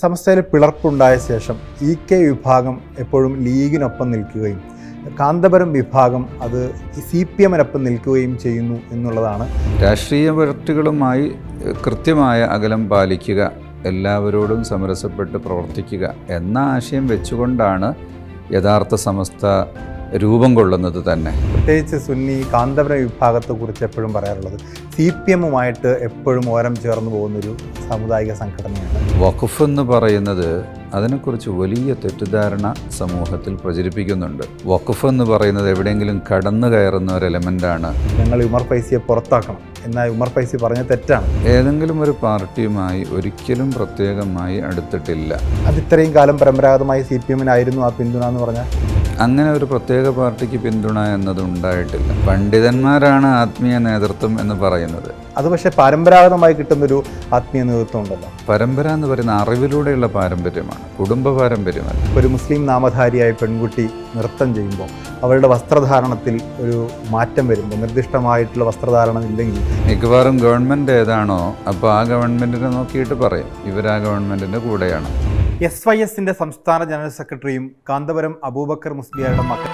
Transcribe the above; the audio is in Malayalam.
സമസ്തയിൽ പിളർപ്പുണ്ടായ ശേഷം EK വിഭാഗം എപ്പോഴും ലീഗിനൊപ്പം നിൽക്കുകയും കാന്തപുരം വിഭാഗം അത് CPM-നൊപ്പം നിൽക്കുകയും ചെയ്യുന്നു എന്നുള്ളതാണ്. രാഷ്ട്രീയ പാർട്ടികളുമായി കൃത്യമായ അകലം പാലിക്കുക, എല്ലാവരോടും സമരസപ്പെട്ട് പ്രവർത്തിക്കുക എന്ന ആശയം വെച്ചുകൊണ്ടാണ് യഥാർത്ഥ സമസ്ത രൂപം കൊള്ളുന്നത് തന്നെ. പ്രത്യേകിച്ച് സുന്നി കാന്തപുരം വിഭാഗത്തെക്കുറിച്ച് എപ്പോഴും പറയാറുള്ളത് CPM-ഉമായിട്ട് എപ്പോഴും ഓരം ചേർന്ന് പോകുന്നൊരു സാമുദായിക സംഘടനയാണ്. വഖഫ് എന്ന് പറയുന്നത്, അതിനെക്കുറിച്ച് വലിയ തെറ്റിദ്ധാരണ സമൂഹത്തിൽ പ്രചരിപ്പിക്കുന്നുണ്ട്. വഖഫ് എന്ന് പറയുന്നത് എവിടെയെങ്കിലും കടന്നു കയറുന്ന ഒരു എലമെൻ്റാണ്. ഞങ്ങൾ ഉമർ ഫൈസിയെ പുറത്താക്കണം എന്നാൽ ഉമർ ഫൈസി പറഞ്ഞ തെറ്റാണ്. ഏതെങ്കിലും ഒരു പാർട്ടിയുമായി ഒരിക്കലും പ്രത്യേകമായി അടുത്തിട്ടില്ല. അത് ഇത്രയും കാലം പരമ്പരാഗതമായി CPM-നായിരുന്നു ആ പിന്തുണ എന്ന് പറഞ്ഞാൽ അങ്ങനെ ഒരു പ്രത്യേക പാർട്ടിക്ക് പിന്തുണ എന്നത് ഉണ്ടായിട്ടില്ല. പണ്ഡിതന്മാരാണ് ആത്മീയ നേതൃത്വം എന്ന് പറയുന്നത്. അത് പക്ഷേ പരമ്പരാഗതമായി കിട്ടുന്നൊരു ആത്മീയ നേതൃത്വം ഉണ്ടല്ലോ. പരമ്പര എന്ന് പറയുന്ന അറിവിലൂടെയുള്ള പാരമ്പര്യമാണ്, കുടുംബ പാരമ്പര്യമല്ല. ഒരു മുസ്ലിം നാമധാരിയായ പെൺകുട്ടി നൃത്തം ചെയ്യുമ്പോൾ അവരുടെ വസ്ത്രധാരണത്തിൽ ഒരു മാറ്റം വരുമ്പോൾ, നിർദ്ദിഷ്ടമായിട്ടുള്ള വസ്ത്രധാരണം ഇല്ലെങ്കിൽ മിക്കവാറും ഗവൺമെൻറ് ഏതാണോ അപ്പോൾ ആ ഗവൺമെൻറ്റിനെ നോക്കിയിട്ട് പറയും ഇവരാ ഗവൺമെൻറ്റിൻ്റെ കൂടെയാണ്. SYS-ന്റെ സംസ്ഥാന ജനറൽ സെക്രട്ടറിയും കാന്തപുരം അബൂബക്കർ മുസ്ലിയാരുടെ മക്കൾ